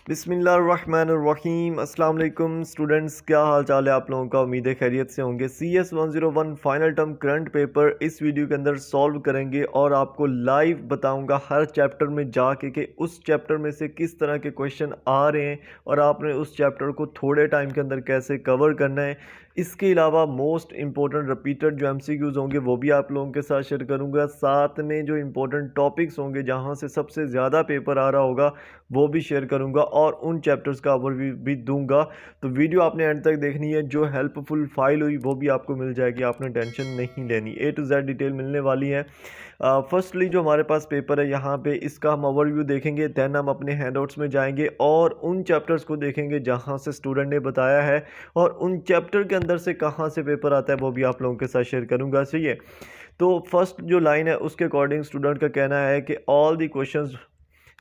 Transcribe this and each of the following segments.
बिस्मिल्लाहिर्रहमानिर्रहीम। अस्सलाम वालेकुम स्टूडेंट्स, क्या हाल चाल है आप लोगों का। उम्मीद है खैरियत से होंगे। CS 101 final term current paper इस वीडियो के अंदर सॉल्व करेंगे और आपको लाइव बताऊंगा हर चैप्टर में जाके कि उस चैप्टर में से किस तरह के क्वेश्चन आ रहे हैं और आपने उस चैप्टर को थोड़े टाइम के अंदर कैसे कवर करना है। इसके अलावा मोस्ट इंपॉर्टेंट रिपीटेड जो MCQs होंगे वो भी आप लोगों के साथ शेयर करूंगा। साथ में जो इंपॉर्टेंट टॉपिक्स होंगे जहां से सबसे ज़्यादा पेपर आ रहा होगा वो भी शेयर करूंगा और उन चैप्टर्स का ओवरव्यू भी दूंगा। तो वीडियो आपने एंड तक देखनी है। जो हेल्पफुल फाइल हुई वो भी आपको मिल जाएगी, आपने टेंशन नहीं लेनी। A to Z डिटेल मिलने वाली है। फर्स्टली जो हमारे पास पेपर है यहाँ पे इसका हम ओवरव्यू देखेंगे, देन हम अपने हैंडआउट्स में जाएंगे और उन चैप्टर्स को देखेंगे जहाँ से स्टूडेंट ने बताया है और उन चैप्टर के अंदर से कहाँ से पेपर आता है वो भी आप लोगों के साथ शेयर करूँगा। सही है। तो फर्स्ट जो लाइन है उसके अकॉर्डिंग स्टूडेंट का कहना है कि all the questions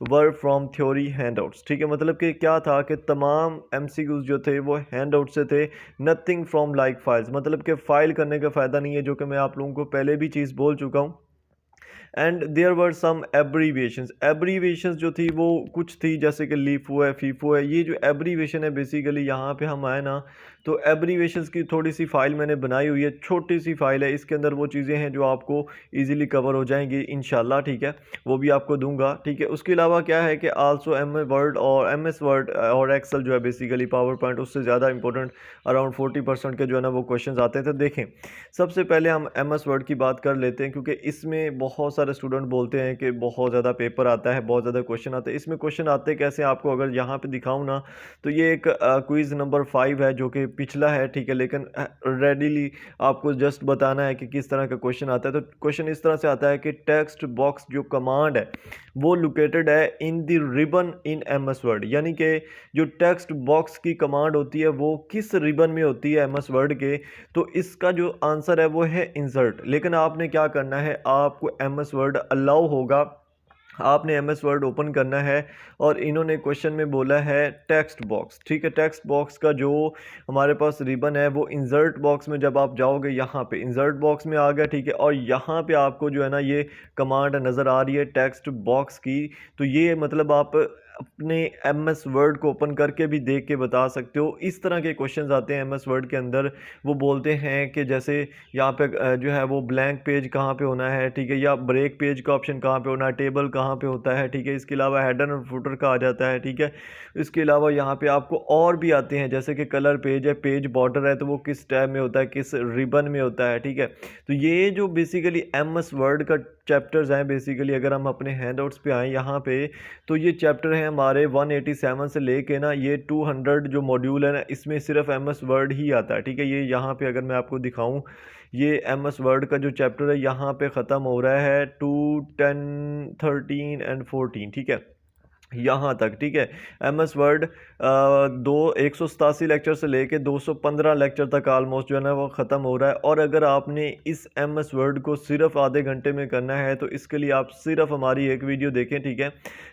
were from theory handouts. ठीक है, मतलब कि क्या था कि तमाम MCQs जो थे वो हैंडआउट से थे, नथिंग फ्रॉम लाइक फाइल्स। मतलब कि फ़ाइल करने का फ़ायदा नहीं है, जो कि मैं आप लोगों को पहले भी चीज़ बोल चुका हूँ। And there were some abbreviations जो थी वो कुछ थी, जैसे कि लीफो है, फीफो है। ये जो एब्रीवेशन है बेसिकली यहाँ पे हम आए ना तो एब्रीवेशंस की थोड़ी सी फाइल मैंने बनाई हुई है, छोटी सी फाइल है। इसके अंदर वो चीज़ें हैं जो आपको इजीली कवर हो जाएंगी इंशाल्लाह। ठीक है, वो भी आपको दूंगा। ठीक है, उसके अलावा क्या है कि आल्सो MS वर्ड और एक्सेल जो है बेसिकली पावर पॉइंट उससे ज़्यादा इंपॉर्टेंट अराउंड 40% के जो है ना वो क्वेश्चन आते हैं। तो देखें, सबसे पहले हम MS वर्ड की बात कर लेते हैं क्योंकि इसमें बहुत सारे स्टूडेंट बोलते हैं कि बहुत ज़्यादा पेपर आता है, बहुत ज़्यादा क्वेश्चन आते हैं। इसमें क्वेश्चन आते कैसे, आपको अगर यहाँ पे दिखाऊं ना तो ये एक क्विज़ नंबर 5 है जो कि पिछला है। ठीक है, लेकिन रेडीली आपको जस्ट बताना है कि किस तरह का क्वेश्चन आता है। तो क्वेश्चन इस तरह से आता है कि टेक्स्ट बॉक्स जो कमांड है वो लोकेटेड है in the ribbon in MS word. यानी कि जो टेक्स्ट बॉक्स की कमांड होती है वो किस रिबन में होती है MS वर्ड के। तो इसका जो आंसर है वो है इंसर्ट। लेकिन आपने क्या करना है, आपको MS वर्ड अलाउ होगा, आपने MS वर्ड ओपन करना है और इन्होंने क्वेश्चन में बोला है टेक्स्ट बॉक्स। ठीक है, टेक्स्ट बॉक्स का जो हमारे पास रिबन है वो इंसर्ट बॉक्स में जब आप जाओगे यहाँ पे इंसर्ट बॉक्स में आ गया। ठीक है, और यहाँ पे आपको जो है ना ये कमांड नज़र आ रही है टेक्स्ट बॉक्स की। तो ये मतलब आप अपने MS वर्ड को ओपन करके भी देख के बता सकते हो। इस तरह के क्वेश्चंस आते हैं MS वर्ड के अंदर। वो बोलते हैं कि जैसे यहाँ पे जो है वो ब्लैंक पेज कहाँ पे होना है। ठीक है, या ब्रेक पेज का ऑप्शन कहाँ पे होना है, टेबल कहाँ पे होता है। ठीक है, इसके अलावा हेडर और फुटर का आ जाता है। ठीक है, इसके अलावा यहाँ पे आपको और भी आते हैं, जैसे कि कलर पेज है, पेज बॉर्डर है, तो वो किस टैब में होता है, किस रिबन में होता है। ठीक है, तो ये जो बेसिकली MS वर्ड का चैप्टर्स हैं बेसिकली, अगर हम अपने हैंडआउट्स पे आएँ यहाँ पे तो ये चैप्टर है हमारे 187 से लेके ना ये 200 जो मॉड्यूल है ना इसमें सिर्फ MS वर्ड ही आता है। ठीक है, ये यहाँ पे अगर मैं आपको दिखाऊं, ये MS वर्ड का जो चैप्टर है यहाँ पे ख़त्म हो रहा है 2, 10, 13 एंड 14। ठीक है, यहाँ तक। ठीक है, MS वर्ड 187 लेक्चर से लेके 215 लेक्चर तक ऑलमोस्ट जो है ना वो ख़त्म हो रहा है। और अगर आपने इस MS वर्ड को सिर्फ आधे घंटे में करना है तो इसके लिए आप सिर्फ हमारी एक वीडियो देखें। ठीक है,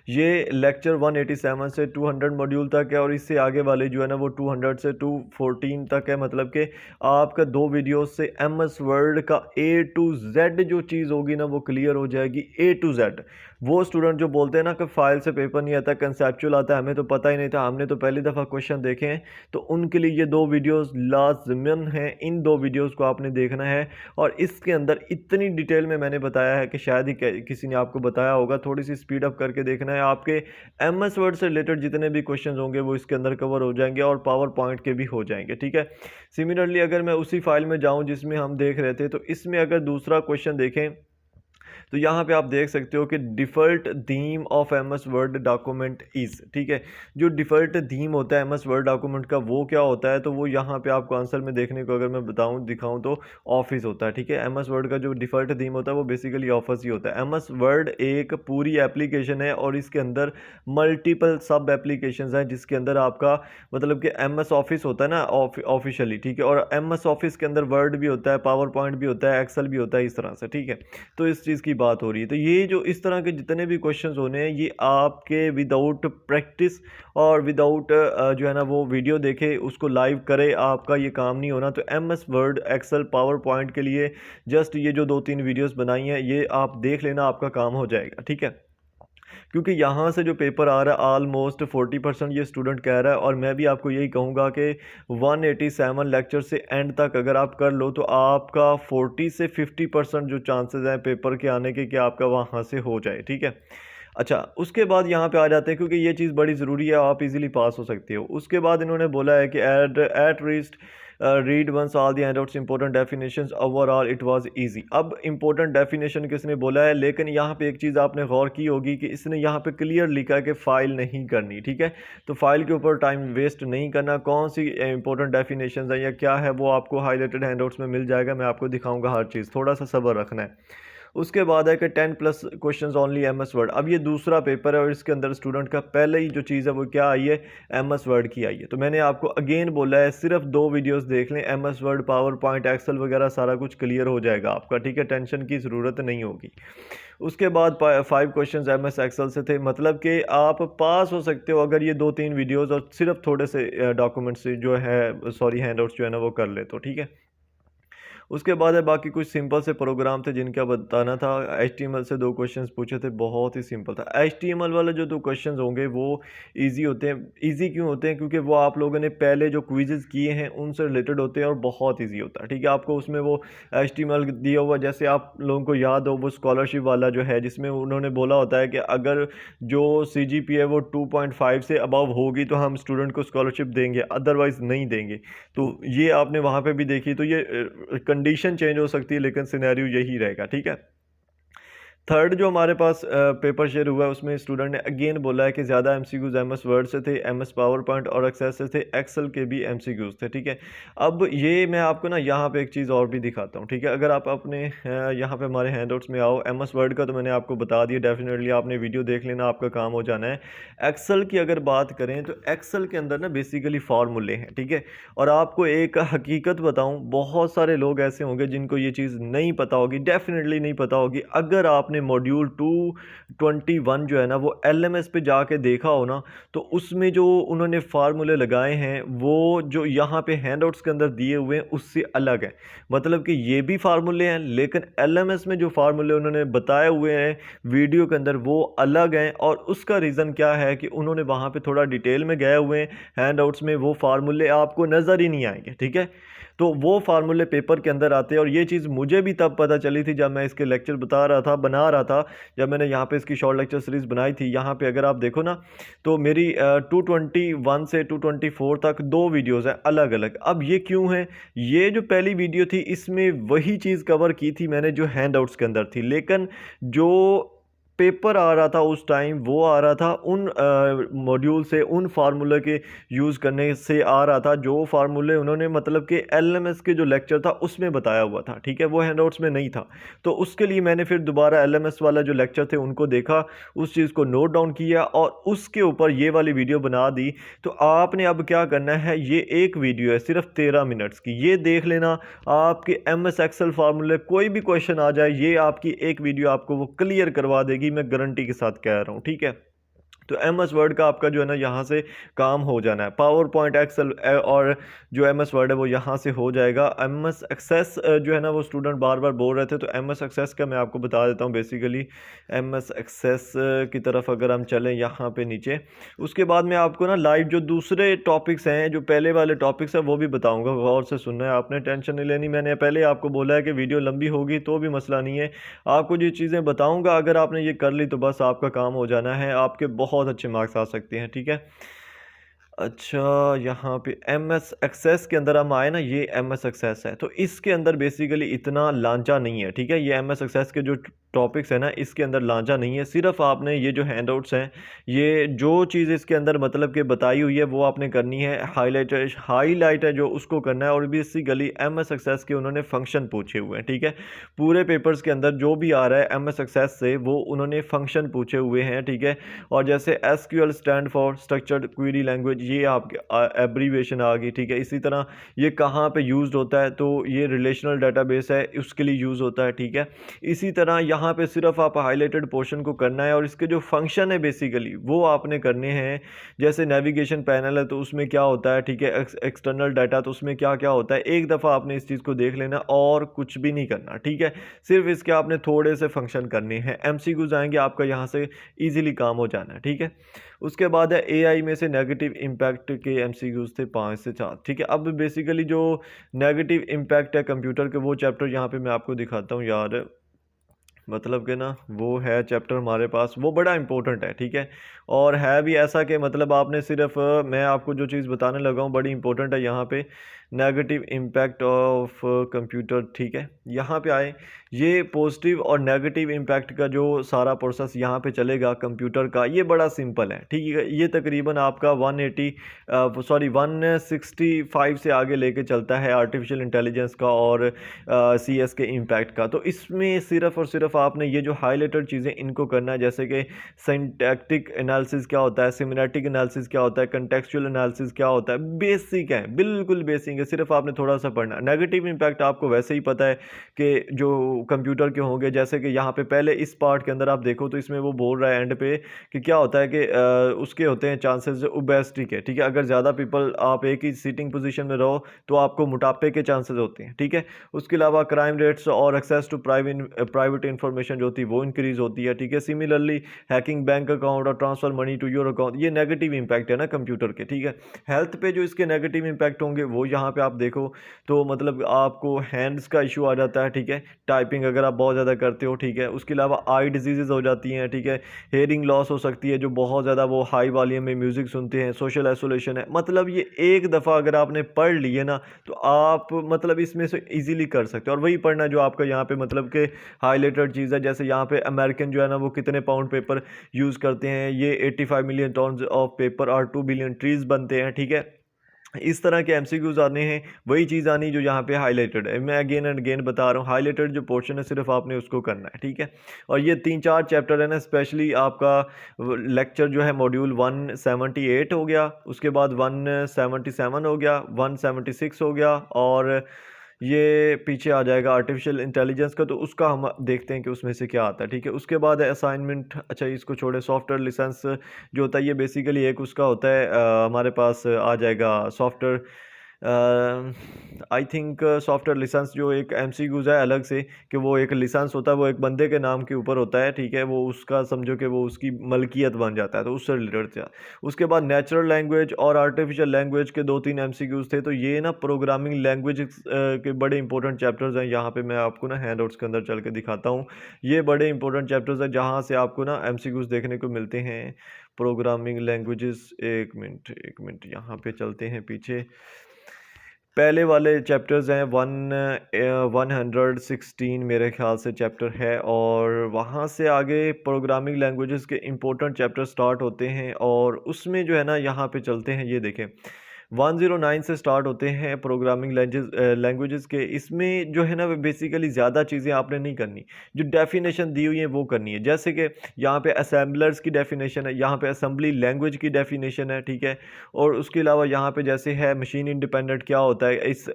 ये लेक्चर 187 से 200 मॉड्यूल तक है और इससे आगे वाले जो है ना वो 200 से 214 तक है। मतलब कि आपका 2 वीडियो से MS वर्ड का A to Z जो चीज़ होगी ना वो क्लियर हो जाएगी। A to Z। वो स्टूडेंट जो बोलते हैं ना कि फाइल से पेपर नहीं आता, कंसेप्चुअल आता है, हमें तो पता ही नहीं था, हमने तो पहली दफ़ा क्वेश्चन देखे हैं, तो उनके लिए ये 2 वीडियोस लाज़िमन हैं। इन 2 वीडियोस को आपने देखना है और इसके अंदर इतनी डिटेल में मैंने बताया है कि शायद ही किसी ने आपको बताया होगा। थोड़ी सी स्पीड अप करके देखना है, आपके MS वर्ड से रिलेटेड जितने भी क्वेश्चन होंगे वो इसके अंदर कवर हो जाएंगे और पावर पॉइंट के भी हो जाएंगे। ठीक है, सिमिलरली अगर मैं उसी फाइल में जाऊँ जिसमें हम देख रहे थे, तो इसमें अगर दूसरा क्वेश्चन देखें तो यहाँ पे आप देख सकते हो कि default theme of MS word document is. ठीक है, जो डिफ़ॉल्ट थीम होता है MS वर्ड डॉक्यूमेंट का वो क्या होता है, तो वो यहाँ पे आपको आंसर में देखने को अगर मैं बताऊँ दिखाऊँ तो ऑफिस होता है। ठीक है, MS वर्ड का जो डिफ़ॉल्ट थीम होता है वो बेसिकली ऑफिस ही होता है। MS वर्ड एक पूरी एप्लीकेशन है और इसके अंदर मल्टीपल सब एप्लीकेशन हैं जिसके अंदर आपका मतलब कि MS ऑफिस होता है ना ऑफिशियली। ठीक है, और MS ऑफिस के अंदर वर्ड भी होता है, पावर पॉइंट भी होता है, एक्सेल भी होता है, इस तरह से। ठीक है, तो इस चीज़ की बात हो रही है। तो ये जो इस तरह के जितने भी क्वेश्चंस होने हैं ये आपके विदाउट प्रैक्टिस और विदाउट जो है ना वो वीडियो देखे उसको लाइव करे आपका ये काम नहीं होना। तो MS Word, Excel, PowerPoint के लिए जस्ट ये जो 2-3 वीडियोस बनाई हैं ये आप देख लेना, आपका काम हो जाएगा। ठीक है, क्योंकि यहाँ से जो पेपर आ रहा है ऑलमोस्ट 40% ये स्टूडेंट कह रहा है, और मैं भी आपको यही कहूँगा कि 187 लेक्चर से एंड तक अगर आप कर लो तो आपका 40 से 50% जो चांसेस हैं पेपर के आने के कि आपका वहाँ से हो जाए, ठीक है। अच्छा, उसके बाद यहाँ पे आ जाते हैं, क्योंकि ये चीज़ बड़ी ज़रूरी है, आप इजीली पास हो सकते हो। उसके बाद इन्होंने बोला है कि at least read once all the handouts important definitions overall it was easy. अब इंपॉर्टेंट डेफिनेशन किसने बोला है, लेकिन यहाँ पे एक चीज़ आपने गौर की होगी कि इसने यहाँ पे क्लियर लिखा है कि फ़ाइल नहीं करनी, ठीक है। तो फाइल के ऊपर टाइम वेस्ट नहीं करना। कौन सी इंपॉर्टेंट डेफिनेशंस है या क्या है वो आपको हाईलाइटेड हैंडआउट्स में मिल जाएगा, मैं आपको दिखाऊंगा हर चीज़, थोड़ा सा सब्र रखना है। उसके बाद है कि 10+ क्वेश्चंस ओनली एमएस वर्ड। अब ये दूसरा पेपर है और इसके अंदर स्टूडेंट का पहले ही जो चीज़ है वो क्या आई है, एमएस वर्ड की आई है। तो मैंने आपको अगेन बोला है सिर्फ 2 वीडियोस देख लें, MS Word, PowerPoint, Excel वगैरह सारा कुछ क्लियर हो जाएगा आपका, ठीक है, टेंशन की ज़रूरत नहीं होगी। उसके बाद 5 क्वेश्चंस एमएस एक्सेल से थे, मतलब कि आप पास हो सकते हो अगर ये 2-3 वीडियोज़ और सिर्फ थोड़े से डॉक्यूमेंट्स जो है, सॉरी हैंडआउट्स जो है ना वो कर ले तो, ठीक है। उसके बाद है बाकी कुछ सिंपल से प्रोग्राम थे जिनका बताना था। HTML से 2 क्वेश्चंस पूछे थे, बहुत ही सिंपल था। HTML वाले जो 2 क्वेश्चंस होंगे वो इजी होते हैं। इजी क्यों होते हैं, क्योंकि वो आप लोगों ने पहले जो क्विज़ेस किए हैं उनसे रिलेटेड होते हैं और बहुत इजी होता है, ठीक है। आपको उसमें वो HTML दिया हुआ, जैसे आप लोगों को याद हो वो स्कॉलरशिप वाला जो है, जिसमें उन्होंने बोला होता है कि अगर जो CGPA वो 2.5 से अबव होगी तो हम स्टूडेंट को स्कॉलरशिप देंगे, अदरवाइज़ नहीं देंगे। तो ये आपने वहाँ पे भी देखी, तो ये कंडीशन चेंज हो सकती है लेकिन सिनेरियो यही रहेगा, ठीक है। थर्ड जो हमारे पास पेपर शेयर हुआ है उसमें स्टूडेंट ने अगेन बोला है कि ज़्यादा एमसीक्यूज़ एमएस वर्ड से थे, एमएस पावर पॉइंट और एक्सेस से थे, एक्सेल के भी एमसीक्यूज़ थे, ठीक है। अब ये मैं आपको ना यहाँ पे एक चीज़ और भी दिखाता हूँ, ठीक है। अगर आप अपने यहाँ पे हमारे हैंडआउट्स में आओ, एमएस वर्ड का तो मैंने आपको बता दिया, डेफिनेटली आपने वीडियो देख लेना, आपका काम हो जाना है। एक्सेल की अगर बात करें तो एक्सेल के अंदर ना बेसिकली फार्मूले हैं, ठीक है। और आपको एक हकीकत बताऊँ, बहुत सारे लोग ऐसे होंगे जिनको ये चीज़ नहीं पता होगी, डेफिनेटली नहीं पता होगी। अगर आपने मॉड्यूल 221 जो है ना वो LMS पे जाके देखा हो ना, तो उसमें जो उन्होंने फार्मूले लगाए हैं वो जो यहाँ पे हैंडआउट्स के अंदर दिए हुए हैं उससे अलग है। मतलब कि ये भी फार्मूले हैं लेकिन LMS में जो फार्मूले उन्होंने बताए हुए हैं वीडियो के अंदर वो अलग हैं। और उसका रीज़न क्या है कि उन्होंने वहाँ पे थोड़ा डिटेल में गए हुए हैं, हैंडआउट्स में वो फार्मूले आपको नज़र ही नहीं आएंगे, ठीक है। तो वो फार्मूले पेपर के अंदर आते हैं, और ये चीज़ मुझे भी तब पता चली थी जब मैं इसके लेक्चर बना रहा था, जब मैंने यहाँ पे इसकी शॉर्ट लेक्चर सीरीज़ बनाई थी। यहाँ पे अगर आप देखो ना तो मेरी 221 से 224 तक 2 वीडियोज़ हैं अलग अलग। अब ये क्यों है, ये जो पहली वीडियो थी इसमें वही चीज़ कवर की थी मैंने जो हैंडआउट्स के अंदर थी, लेकिन जो पेपर आ रहा था उस टाइम वो आ रहा था उन मॉड्यूल से, उन फार्मूले के यूज़ करने से आ रहा था जो फार्मूले उन्होंने मतलब कि LMS के जो लेक्चर था उसमें बताया हुआ था, ठीक है, वो हैंडआउट्स में नहीं था। तो उसके लिए मैंने फिर दोबारा LMS वाला जो लेक्चर थे उनको देखा, उस चीज़ को नोट डाउन किया और उसके ऊपर ये वाली वीडियो बना दी। तो आपने अब क्या करना है, ये एक वीडियो है सिर्फ 13 मिनट्स की, ये देख लेना। आपके MS एक्सेल फार्मूले कोई भी क्वेश्चन आ जाए, ये आपकी एक वीडियो आपको वो क्लियर करवा देगी, मैं गारंटी के साथ कह रहा हूं, ठीक है। तो MS वर्ड का आपका जो है ना यहाँ से काम हो जाना है। पावर पॉइंट, एक्सेल और जो MS वर्ड है वो यहाँ से हो जाएगा। MS एक्सेस जो है ना वो स्टूडेंट बार बार बोल रहे थे, तो MS एक्सेस का मैं आपको बता देता हूँ। बेसिकली MS एक्सेस की तरफ अगर हम चलें यहाँ पे नीचे, उसके बाद मैं आपको ना लाइव जो दूसरे टॉपिक्स हैं, जो पहले वाले टॉपिक्स हैं वो भी बताऊँगा, गौर से सुनना है आपने, टेंशन नहीं लेनी। मैंने पहले आपको बोला है कि वीडियो लंबी होगी तो भी मसला नहीं है, आपको जो चीज़ें बताऊँगा अगर आपने ये कर ली तो बस आपका काम हो जाना है, आपके बहुत अच्छे मार्क्स आ सकते हैं, ठीक है। अच्छा, यहाँ पे MS एक्सेस के अंदर हम आए ना, ये MS एक्सेस है, तो इसके अंदर बेसिकली इतना लांचा नहीं है, ठीक है। ये MS एक्सेस के जो टॉपिक्स है ना इसके अंदर लांचा नहीं है। सिर्फ आपने ये जो हैंडआउट्स हैं, ये जो चीज़ इसके अंदर मतलब कि बताई हुई है वो आपने करनी है। हाईलाइट है जो उसको करना है। और बेसिकली MS एक्सेस के उन्होंने फंक्शन पूछे हुए हैं, ठीक है। पूरे पेपर्स के अंदर जो भी आ रहा है MS एक्सेस से वो उन्होंने फंक्शन पूछे हुए हैं, ठीक है। और जैसे SQL stand for structured query language, ये आपके एब्रीवेशन आ गई, ठीक है। इसी तरह ये कहाँ पे यूज़ होता है, तो ये रिलेशनल डेटाबेस है उसके लिए यूज़ होता है, ठीक है। इसी तरह यहाँ यहाँ पे सिर्फ आप हाईलाइटेड पोर्शन को करना है और इसके जो फंक्शन है बेसिकली वो आपने करने हैं। जैसे नेविगेशन पैनल है तो उसमें क्या होता है, ठीक है, एक्सटर्नल डाटा तो उसमें क्या क्या होता है, एक दफ़ा आपने इस चीज़ को देख लेना और कुछ भी नहीं करना, ठीक है। सिर्फ इसके आपने थोड़े से फंक्शन करने हैं, एमसीक्यूज आएंगे आपका यहाँ से ईजिली काम हो जाना है, ठीक है। उसके बाद है एआई में से नेगेटिव इम्पैक्ट के एमसीक्यूज थे 5 से 4, ठीक है। अब बेसिकली जो नेगेटिव इम्पैक्ट है कंप्यूटर के वो चैप्टर यहाँ पे मैं आपको दिखाता हूँ यार, मतलब कि ना वो है चैप्टर हमारे पास, वो बड़ा इंपॉर्टेंट है, ठीक है। और है भी ऐसा कि मतलब आपने सिर्फ मैं आपको जो चीज़ बताने लगा हूँ बड़ी इंपॉर्टेंट है यहाँ पे, नेगेटिव इम्पैक्ट ऑफ कंप्यूटर, ठीक है। यहाँ पे आए, ये पॉजिटिव और नेगेटिव इम्पैक्ट का जो सारा प्रोसेस यहाँ पे चलेगा कंप्यूटर का, ये बड़ा सिंपल है, ठीक है। ये तकरीबन आपका 165 से आगे लेके चलता है आर्टिफिशियल इंटेलिजेंस का और सीएस के इम्पैक्ट का। तो इसमें सिर्फ और सिर्फ आपने ये जो हाईलाइटेड चीज़ें इनको करना है, जैसे कि सिंटैक्टिक एनालिसिस क्या होता है, सिमेंटिक एनालिसिस क्या होता है, कंटेक्चुअल एनालिसिस क्या होता है, बेसिक है, बिल्कुल बेसिक है, सिर्फ आपने थोड़ा सा पढ़ना। नेगेटिव इम्पैक्ट आपको वैसे ही पता है कि जो कंप्यूटर के होंगे, जैसे कि यहाँ पे पहले इस पार्ट के अंदर आप देखो तो इसमें वो बोल रहा है एंड पे कि क्या होता है कि उसके होते हैं चांसेस ओबेसिटी के, ठीक है। अगर ज़्यादा पीपल आप एक ही सीटिंग पोजीशन में रहो तो आपको मोटापे के चांसेस होते हैं, ठीक है। उसके अलावा क्राइम रेट्स और एक्सेस टू प्राइवेट इंफॉर्मेशन जो होती है वो इंक्रीज होती है, ठीक है। सिमिलरली हैकिंग बैंक अकाउंट और transfer money to your account, ये नेगेटिव इंपैक्ट है ना कंप्यूटर के, ठीक है। हेल्थ पे जो इसके नेगेटिव इंपैक्ट होंगे वो यहाँ पे आप देखो तो मतलब आपको हैंड्स का इशू आ जाता है, ठीक है, टाइपिंग अगर आप बहुत ज़्यादा करते हो, ठीक है। उसके अलावा आई डिजीज़ हो जाती हैं, ठीक है। हेयरिंग लॉस हो सकती है, जो बहुत ज़्यादा वो हाई वॉल्यूम में म्यूज़िक सुनते हैं। सोशल आइसोलेशन है, मतलब ये एक दफ़ा अगर आपने पढ़ लिए ना तो आप मतलब इसमें से इजीली कर सकते हो। और वही पढ़ना जो आपका यहाँ पे मतलब कि हाईलाइटेड चीज़ है, जैसे यहाँ पे अमेरिकन जो है ना वो कितने पाउंड पेपर यूज़ करते हैं, ये 85 मिलियन टन्स ऑफ पेपर और 2 बिलियन ट्रीज़ बनते हैं, ठीक है। इस तरह के एमसीक्यूज आने हैं, वही चीज़ आनी जो यहाँ पे हाईलाइटेड है। मैं अगेन एंड अगेन बता रहा हूँ, हाईलाइटेड जो पोर्शन है सिर्फ आपने उसको करना है, ठीक है। और ये 3-4 चैप्टर है ना, स्पेशली आपका लेक्चर जो है मॉड्यूल 178 हो गया, उसके बाद 177 हो गया, 176 हो गया, और ये पीछे आ जाएगा आर्टिफिशियल इंटेलिजेंस का, तो उसका हम देखते हैं कि उसमें से क्या आता है, ठीक है। उसके बाद है असाइनमेंट, अच्छा इसको छोड़े, सॉफ्टवेयर लाइसेंस जो होता है ये बेसिकली एक उसका होता है, हमारे पास आ जाएगा software, I think software licence जो एक एमसीक्यूज है अलग से, कि वो एक लाइसेंस होता है, वो एक बंदे के नाम के ऊपर होता है, ठीक है। वो उसका समझो कि वो उसकी मलकियत बन जाता है, तो उससे रिलेटेड था। उसके बाद नेचुरल लैंग्वेज और आर्टिफिशियल लैंग्वेज के 2-3 एमसीक्यूज थे। तो ये ना प्रोग्रामिंग लैंग्वेज के बड़े इंपॉर्टेंट चैप्टर्स हैं। यहाँ पे मैं आपको ना हैंडआउट्स के अंदर चल के दिखाता हूँ, ये बड़े इंपॉर्टेंट चैप्टर्स हैं जहाँ से आपको ना एमसीक्यूज देखने को मिलते हैं। प्रोग्रामिंग लैंग्वेजेस, एक मिनट यहाँ पे चलते हैं पीछे। पहले वाले चैप्टर्स हैं 116 मेरे ख्याल से चैप्टर है, और वहाँ से आगे प्रोग्रामिंग लैंग्वेजेस के इम्पोर्टेंट चैप्टर स्टार्ट होते हैं। और उसमें जो है ना यहाँ पे चलते हैं, ये देखें 109 से स्टार्ट होते हैं प्रोग्रामिंग लैंग्वेजेस के। इसमें जो है ना बेसिकली ज़्यादा चीज़ें आपने नहीं करनी, जो डेफिनेशन दी हुई है वो करनी है। जैसे कि यहाँ पे असेंबलर्स की डेफिनेशन है, यहाँ पे असेंबली लैंग्वेज की डेफिनेशन है, ठीक है। और उसके अलावा यहाँ पे जैसे है मशीन इंडिपेंडेंट क्या होता है, इस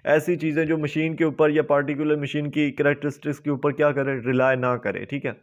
ऐसी चीज़ें जो मशीन के ऊपर या पार्टिकुलर मशीन की करेक्टरिस्टिक्स के ऊपर क्या करें, रिलाय ना करें, ठीक है।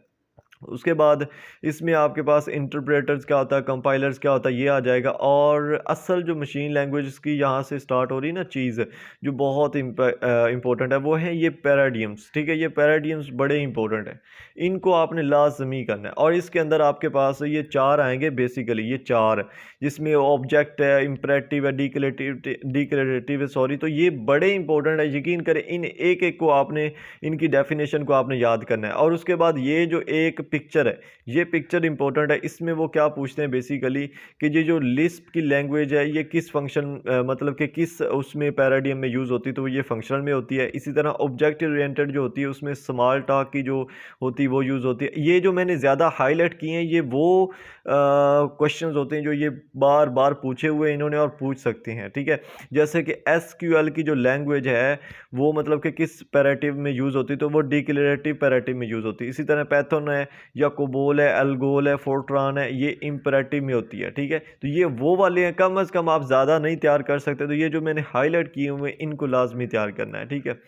उसके बाद इसमें आपके पास इंटरप्रेटर्स क्या होता है, कंपाइलर्स क्या होता है, ये आ जाएगा। और असल जो मशीन लैंग्वेज की यहाँ से स्टार्ट हो रही है ना चीज़, जो बहुत इंपॉर्टेंट है, वो है ये पैराडियम्स, ठीक है। ये पैराडियम्स बड़े इंपॉर्टेंट हैं, इनको आपने लाजमी करना है। और इसके अंदर आपके पास ये 4 आएंगे बेसिकली, ये 4, जिसमें ऑब्जेक्ट है, इम्परेटिव है, डिक्लेरेटिव है, सॉरी। तो ये बड़े इंपॉर्टेंट है, यकीन करें इन एक एक को आपने, इनकी डेफिनेशन को आपने याद करना है। और उसके बाद ये जो एक पिक्चर है, ये पिक्चर इंपॉर्टेंट है। इसमें वो क्या पूछते हैं बेसिकली कि ये जो लिस्प की लैंग्वेज है ये किस फंक्शन मतलब कि किस उसमें पैराडियम में यूज़ होती है, तो ये फंक्शनल में होती है। इसी तरह ऑब्जेक्ट ओरिएंटेड जो होती है उसमें स्मॉल टॉक की जो होती है वो यूज़ होती है। ये जो मैंने ज़्यादा हाईलाइट किए हैं ये वो क्वेश्चंस होते हैं जो ये बार बार पूछे हुए इन्होंने और पूछ सकते हैं, ठीक है। जैसे कि एसक्यूएल की जो लैंग्वेज है वो मतलब कि किस पैरेटिव में यूज़ होती है, तो वो डिक्लेरेटिव पैरेटिव में यूज़ होती है। इसी तरह पैथन है, या कोबोल है, एल्गोल है, फोर्ट्रान है, ये इम्परेटिव में होती है, ठीक है। तो ये वो वाले हैं, कम अज़ कम आप ज़्यादा नहीं तैयार कर सकते, तो ये जो मैंने हाईलाइट किए हुए इनको लाजमी तैयार करना है, ठीक है।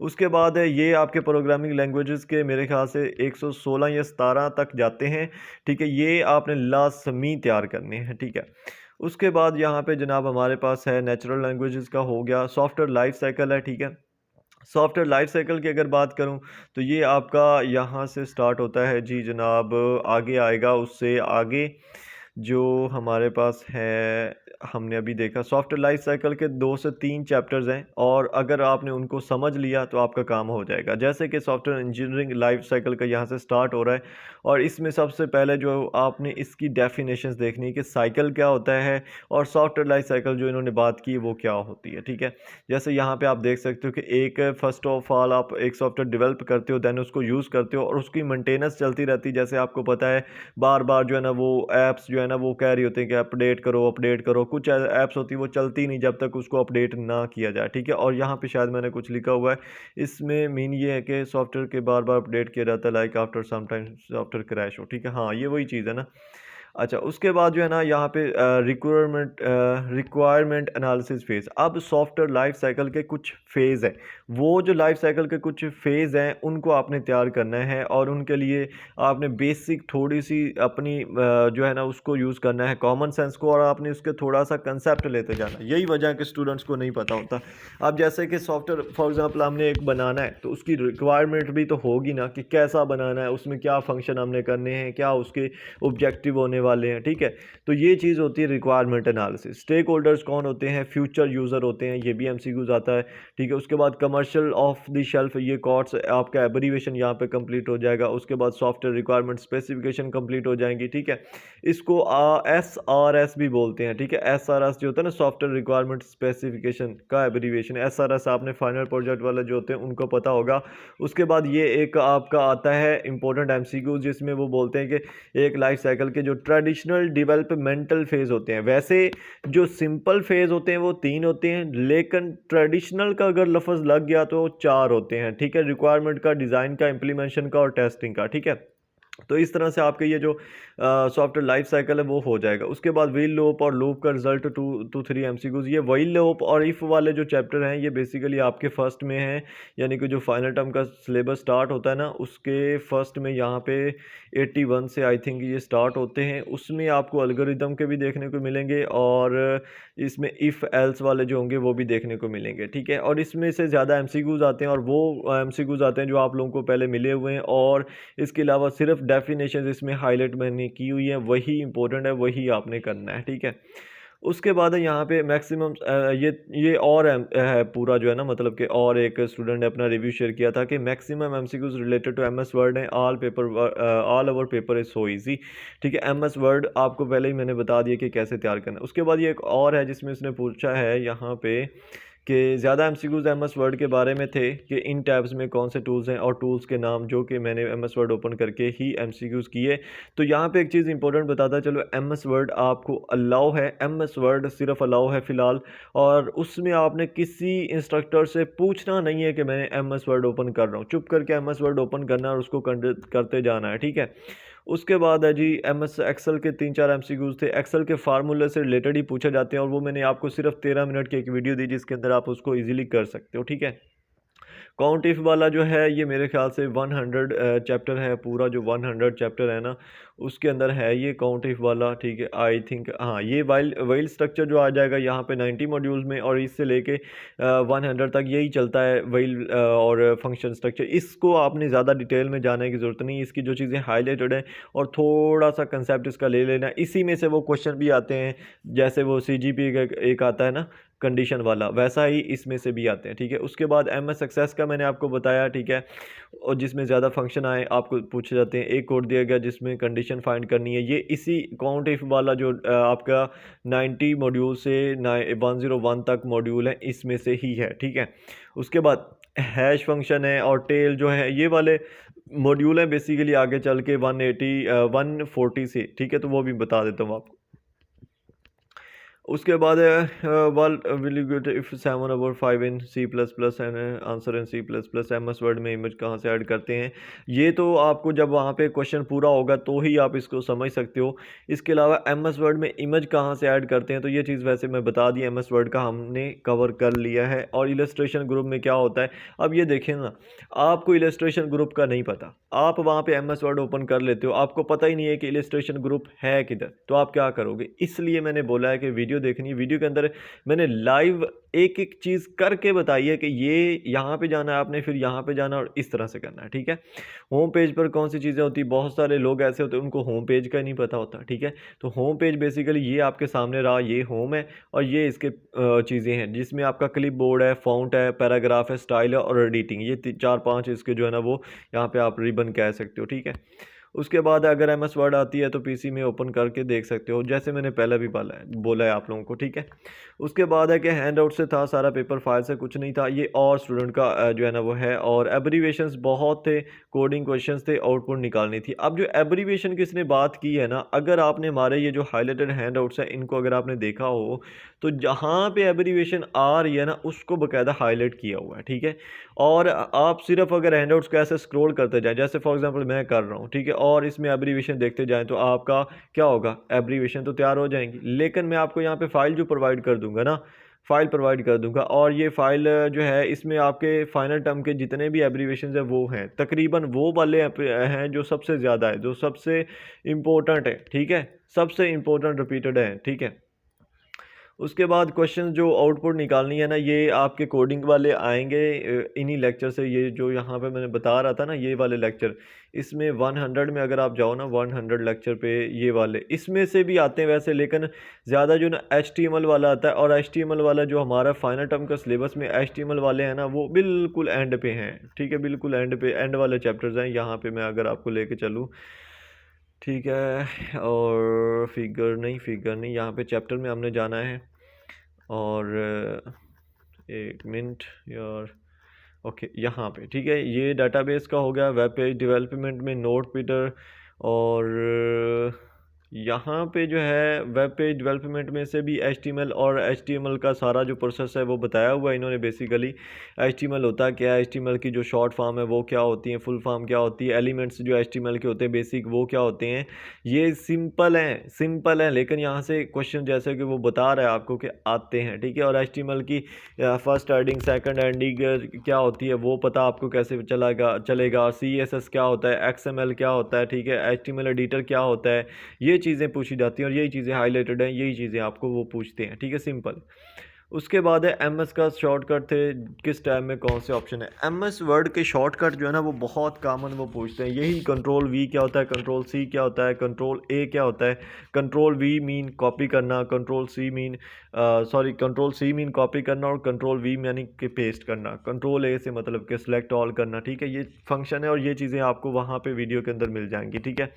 उसके बाद है ये आपके प्रोग्रामिंग लैंग्वेजेस के मेरे ख्याल से 116 या 17 तक जाते हैं, ठीक है। ये आपने लाजमी तैयार करने हैं, ठीक है। उसके बाद यहाँ पे जनाब हमारे पास है नेचुरल लैंग्वेजेस का हो गया, सॉफ्टवेयर लाइफ साइकिल है, ठीक है। सॉफ्टवेयर लाइफ साइकिल की अगर बात करूं तो ये आपका यहाँ से स्टार्ट होता है जी जनाब, आगे आएगा उससे आगे जो हमारे पास है, हमने अभी देखा सॉफ्टवेयर लाइफ साइकिल के 2 से 3 चैप्टर्स हैं, और अगर आपने उनको समझ लिया तो आपका काम हो जाएगा। जैसे कि सॉफ्टवेयर इंजीनियरिंग लाइफ साइकिल का यहाँ से स्टार्ट हो रहा है, और इसमें सबसे पहले जो आपने इसकी डेफिनेशंस देखनी है कि साइकिल क्या होता है और सॉफ्टवेयर लाइफ साइकिल जो इन्होंने बात की वो क्या होती है, ठीक है। जैसे यहाँ पे आप देख सकते हो कि एक फर्स्ट ऑफ ऑल आप एक सॉफ्टवेयर डेवलप करते हो, दैन उसको यूज़ करते हो और उसकी मेंटेनेंस चलती रहती है। जैसे आपको पता है बार बार जो है ना वो ऐप्स जो है ना वो कह रही होती हैं कि अपडेट करो अपडेट करो, कुछ ऐप्स होती है वो चलती नहीं जब तक उसको अपडेट ना किया जाए, ठीक है। और यहाँ पे शायद मैंने कुछ लिखा हुआ है, इसमें मीन ये है कि सॉफ्टवेयर के बार बार अपडेट किया जाता है, like after some time software crash हो, ठीक है। हाँ, ये वही चीज़ है ना। अच्छा, उसके बाद जो है ना यहाँ पे रिक्वायरमेंट एनालिसिस फेज़। अब सॉफ्टवेयर लाइफ साइकिल के कुछ फ़ेज़ हैं, वो जो लाइफ साइकिल के कुछ फ़ेज़ हैं उनको आपने तैयार करना है, और उनके लिए आपने बेसिक थोड़ी सी अपनी जो है ना उसको यूज़ करना है, कॉमन सेंस को, और आपने उसके थोड़ा सा कंसेप्ट लेते जाना। यही वजह है कि स्टूडेंट्स को नहीं पता होता। अब जैसे कि सॉफ्टवेयर फॉर एग्जांपल हमने एक बनाना है तो उसकी रिक्वायरमेंट भी तो होगी ना कि कैसा बनाना है, उसमें क्या फंक्शन हमने करने हैं, क्या उसके ऑब्जेक्टिव होने वाले हैं, ठीक है। तो ये चीज़ होती है रिक्वायरमेंट एनालिसिस। स्टेक होल्डर्स कौन होते हैं, फ्यूचर यूज़र होते हैं, ये भी एमसीक्यूज आता है, ठीक है। उसके बाद कमर्शियल ऑफ द शेल्फ, ये कॉर्ड्स आपका एब्रीवेशन यहाँ पे कंप्लीट हो जाएगा। उसके बाद सॉफ्टवेयर रिक्वायरमेंट स्पेसिफिकेशन कंप्लीट हो जाएंगी, ठीक है। इसको SRS भी बोलते हैं, ठीक है। SRS जो होता है ना सॉफ्टवेयर रिक्वायरमेंट स्पेसिफिकेशन का एब्रीवेशन, SRS आपने फाइनल प्रोजेक्ट वाले जो होते हैं उनको पता होगा। उसके बाद ये एक आपका आता है इंपॉर्टेंट एमसीक्यू, जिसमें वो बोलते हैं कि एक लाइफ साइकिल के जो ट्रेडिशनल डेवलपमेंटल फेज़ होते हैं, वैसे जो सिंपल फेज़ होते हैं वो 3 होते हैं, लेकिन ट्रेडिशनल का अगर लफ्ज़ लग गया तो 4 होते हैं, ठीक है। रिक्वायरमेंट का, डिज़ाइन का, इम्प्लीमेंटेशन का और टेस्टिंग का, ठीक है। तो इस तरह से आपके ये जो सॉफ्टवेयर लाइफ साइकिल है वो हो जाएगा। उसके बाद व्हील लूप और लूप का रिजल्ट 2 to 3 एमसीक्यूज। ये व्हील लूप और इफ़ वाले जो चैप्टर हैं ये बेसिकली आपके फर्स्ट में हैं, यानी कि जो फाइनल टर्म का सिलेबस स्टार्ट होता है ना उसके फर्स्ट में यहाँ पे 81 से आई थिंक ये स्टार्ट होते हैं। उसमें आपको एल्गोरिदम के भी देखने को मिलेंगे, और इसमें इफ़ एल्स वाले जो होंगे वो भी देखने को मिलेंगे, ठीक है। और इसमें से ज़्यादा एमसीक्यूज आते हैं, और वो एमसीक्यूज आते हैं जो आप लोगों को पहले मिले हुए हैं, और इसके अलावा सिर्फ डेफिनेशन इसमें हाईलाइट मैंने की हुई है, वही इंपॉर्टेंट है, वही आपने करना है, ठीक है। उसके बाद है यहाँ पे मैक्सिमम ये और है पूरा जो है ना, मतलब कि और एक स्टूडेंट ने अपना रिव्यू शेयर किया था कि maximum MCQs related to MS Word है, all over paper is so easy, ठीक है। एमएस वर्ड आपको पहले ही मैंने बता दिया कि कैसे तैयार करना है। उसके बाद ये एक और है जिसमें उसने पूछा है यहाँ पे कि ज़्यादा एमसीक्यूज एमएस वर्ड के बारे में थे कि इन टैब्स में कौन से टूल्स हैं और टूल्स के नाम, जो कि मैंने एमएस वर्ड ओपन करके ही एमसीक्यूज किए। तो यहाँ पे एक चीज़ इंपॉर्टेंट बताता चलो, एमएस वर्ड आपको अलाउ है, एमएस वर्ड सिर्फ अलाउ है फ़िलहाल, और उसमें आपने किसी इंस्ट्रक्टर से पूछना नहीं है कि मैंने एमएस वर्ड ओपन कर रहा हूँ, चुप करके एमएस वर्ड ओपन करना और उसको करते जाना है, ठीक है। उसके बाद है जी एमएस एक्सेल के 3-4 एमसीक्यूज थे, एक्सेल के फार्मूले से रिलेटेड ही पूछे जाते हैं, और वो मैंने आपको सिर्फ 13 मिनट की एक वीडियो दी जिसके अंदर आप उसको इजीली कर सकते हो, ठीक है। काउंट इफ वाला जो है ये मेरे ख्याल से 100 चैप्टर है, पूरा जो 100 चैप्टर है ना उसके अंदर है ये काउंट इफ वाला, ठीक है। आई थिंक हाँ, ये वाइल स्ट्रक्चर जो आ जाएगा यहाँ पे 90 मॉड्यूल्स में, और इससे लेके 100 तक यही चलता है वाइल और फंक्शन स्ट्रक्चर। इसको आपने ज़्यादा डिटेल में जाने की ज़रूरत नहीं, इसकी जो चीज़ें हाईलाइटेड हैं और थोड़ा सा कंसेप्ट इसका ले लेना, इसी में से वो क्वेश्चन भी आते हैं, जैसे वो CGP का एक आता है ना कंडीशन वाला, वैसा ही इसमें से भी आते हैं, ठीक है। उसके बाद एमएस सक्सेस का मैंने आपको बताया, ठीक है, और जिसमें ज़्यादा फंक्शन आए आपको पूछे जाते हैं। एक कोड दिया गया जिसमें कंडीशन फाइंड करनी है, ये इसी काउंट इफ वाला जो आपका 90 मॉड्यूल से 101 तक मॉड्यूल है इसमें से ही है, ठीक है। उसके बाद हैश फंक्शन है और टेल जो है, ये वाले मॉड्यूल हैं बेसिकली आगे चल के 140 से, ठीक है। तो वो भी बता देता हूँ आपको। उसके बाद है world will get if 7/5 in C++ and answer in C++। MS word में इमेज कहाँ से ऐड करते हैं, ये तो आपको जब वहाँ पे क्वेश्चन पूरा होगा तो ही आप इसको समझ सकते हो। इसके अलावा MS वर्ड में इमेज कहाँ से ऐड करते हैं, तो ये चीज़ वैसे मैं बता दी, MS वर्ड का हमने कवर कर लिया है। और इलस्ट्रेशन ग्रुप में क्या होता है, अब ये देखें ना, आपको इलस्ट्रेशन ग्रुप का नहीं पता, आप वहाँ पे MS वर्ड ओपन कर लेते हो, आपको पता ही नहीं है कि इलस्ट्रेशन ग्रुप है किधर, तो आप क्या करोगे। इसलिए मैंने बोला है कि वीडियो देखनी है। वीडियो के अंदर मैंने लाइव एक एक चीज़ करके बताई है कि ये यहाँ पे जाना है आपने, फिर यहाँ पे जाना और इस तरह से करना है, ठीक है। होम पेज पर कौन सी चीज़ें होती, बहुत सारे लोग ऐसे होते हैं उनको होम पेज का नहीं पता होता, ठीक है। तो होम पेज बेसिकली ये आपके सामने रहा, ये होम है और ये इसके चीज़ें हैं जिसमें आपका क्लिप बोर्ड है, फ़ॉन्ट है, पैराग्राफ है, स्टाइल है और एडिटिंग, ये 4-5 इसके जो है ना वो यहाँ पे आप रिबन कह सकते हो, ठीक है। उसके बाद अगर MS वर्ड आती है तो PC में ओपन करके देख सकते हो, जैसे मैंने पहले भी बोला है आप लोगों को, ठीक है। उसके बाद है कि हैंड आउट से था सारा, पेपर फाइल से कुछ नहीं था, ये और स्टूडेंट का जो है ना वो है। और एब्रीवेशंस बहुत थे, कोडिंग क्वेश्चंस थे, आउटपुट निकालनी थी। अब जो एब्रीवेशन की इसने बात की है ना, अगर आपने हमारे ये जो हाईलाइटेड हैंड आउट्स है इनको अगर आपने देखा हो तो जहाँ पे एब्रीवेशन आ रही है ना उसको बाकायदा हाईलाइट किया हुआ है, ठीक है। और आप सिर्फ अगर हैंडआउट्स को ऐसे स्क्रॉल करते जाएं, जैसे फॉर एग्जांपल मैं कर रहा हूं, ठीक है, और इसमें एब्रीवेशन देखते जाएं तो आपका क्या होगा, एब्रीवेशन तो तैयार हो जाएंगी। लेकिन मैं आपको यहाँ पे फाइल जो प्रोवाइड कर दूंगा ना, फाइल प्रोवाइड कर दूंगा, और ये फाइल जो है इसमें आपके फाइनल टर्म के जितने भी एब्रीवेशन है वो हैं, तकरीबन वो वाले हैं जो सबसे ज़्यादा है, जो सबसे इम्पोर्टेंट है, ठीक है, सबसे इम्पोर्टेंट रिपीटेड है, ठीक है। उसके बाद क्वेश्चन जो आउटपुट निकालनी है ना, ये आपके कोडिंग वाले आएंगे इन्हीं लेक्चर से। ये जो यहाँ पे मैंने बता रहा था ना, ये वाले लेक्चर, इसमें 100 में अगर आप जाओ ना, 100 लेक्चर पे ये वाले इसमें से भी आते हैं वैसे, लेकिन ज़्यादा जो ना HTML वाला आता है। और HTML वाला जो हमारा फाइनल टर्म का सिलेबस में HTML वाले हैं ना, वो बिल्कुल एंड पे हैं, ठीक है, बिल्कुल एंड पे, एंड वाले चैप्टर्स हैं। यहाँ पर मैं अगर आपको लेके चलूँ, ठीक है, और फिगर नहीं, यहाँ पे चैप्टर में हमने जाना है। और एक मिनट यार, ओके, यहाँ पे ठीक है, ये डाटाबेस का हो गया। वेब पेज डेवलपमेंट में नोट पीटर, और यहाँ पे जो है वेब पेज डेवलपमेंट में से भी HTML, और HTML का सारा जो प्रोसेस है वो बताया हुआ है इन्होंने। बेसिकली HTML होता क्या है, HTML की जो शॉर्ट फॉर्म है वो क्या होती है, फुल फॉर्म क्या होती है, एलिमेंट्स जो HTML के होते हैं बेसिक वो क्या होते हैं। ये सिंपल हैं, लेकिन यहाँ से क्वेश्चन जैसे कि वो बता रहा है आपको कि आते हैं, ठीक है। और HTML की फर्स्ट हेडिंग, सेकंड हेडिंग क्या होती है वो पता आपको कैसे चलेगा। CSS क्या होता है, XML क्या होता है, ठीक है, HTML एडिटर क्या होता है, ये चीज़ें पूछी जाती हैं और यही चीज़ें हाईलाइटेड हैं, यही चीज़ें आपको वो पूछते हैं, ठीक है, सिंपल। उसके बाद है MS का शॉर्टकट थे, किस टाइम में कौन से ऑप्शन है। MS वर्ड के शॉर्टकट जो है ना वो बहुत कॉमन वो पूछते हैं, यही Ctrl+V क्या होता है, Ctrl+C क्या होता है, Ctrl+A क्या होता है। Ctrl+V मीन कॉपी करना, Ctrl+C मीन कॉपी करना, और Ctrl+V यानी कि पेस्ट करना, Ctrl+A से मतलब कि सिलेक्ट ऑल करना, ठीक है। ये फंक्शन है और ये चीज़ें आपको वहाँ पे वीडियो के अंदर मिल जाएंगी, ठीक है।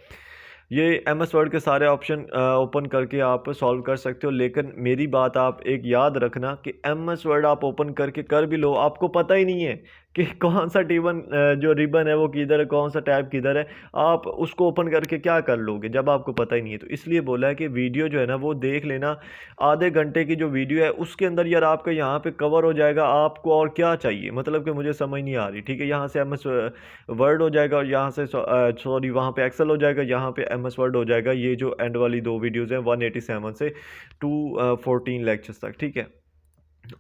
ये MS वर्ड के सारे ऑप्शन ओपन करके आप सॉल्व कर सकते हो। लेकिन मेरी बात आप एक याद रखना कि MS वर्ड आप ओपन करके कर भी लो, आपको पता ही नहीं है कि कौन सा जो रिबन है वो किधर है, कौन सा टैब किधर है, आप उसको ओपन करके क्या कर लोगे जब आपको पता ही नहीं है। तो इसलिए बोला है कि वीडियो जो है ना वो देख लेना, आधे घंटे की जो वीडियो है उसके अंदर यार आपका यहाँ पे कवर हो जाएगा। आपको और क्या चाहिए, मतलब कि मुझे समझ नहीं आ रही, ठीक है। यहाँ से MS वर्ड हो जाएगा, और यहाँ से सॉरी वहाँ पे एक्सेल हो जाएगा, यहाँ पे MS वर्ड हो जाएगा। ये जो एंड वाली 2 वीडियोज़ हैं 187 से 214 लेक्चर्स तक, ठीक है।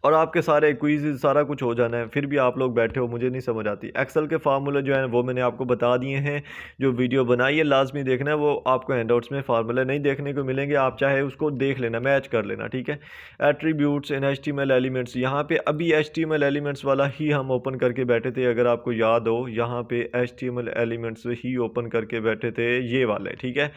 और आपके सारे क्विज सारा कुछ हो जाना है, फिर भी आप लोग बैठे हो, मुझे नहीं समझ आती। एक्सेल के फार्मूले जो है वो मैंने आपको बता दिए हैं, जो वीडियो बनाई है लाजमी देखना है, वो आपको हैंडआउट्स में फार्मूले नहीं देखने को मिलेंगे, आप चाहे उसको देख लेना, मैच कर लेना, ठीक है। एट्रीब्यूट्स इन HTML एलिमेंट्स, यहाँ पे अभी HTML एलिमेंट्स वाला ही हम ओपन करके बैठे थे, अगर आपको याद हो, यहाँ पे HTML एलिमेंट्स ही ओपन करके बैठे थे, ये वाले, ठीक है।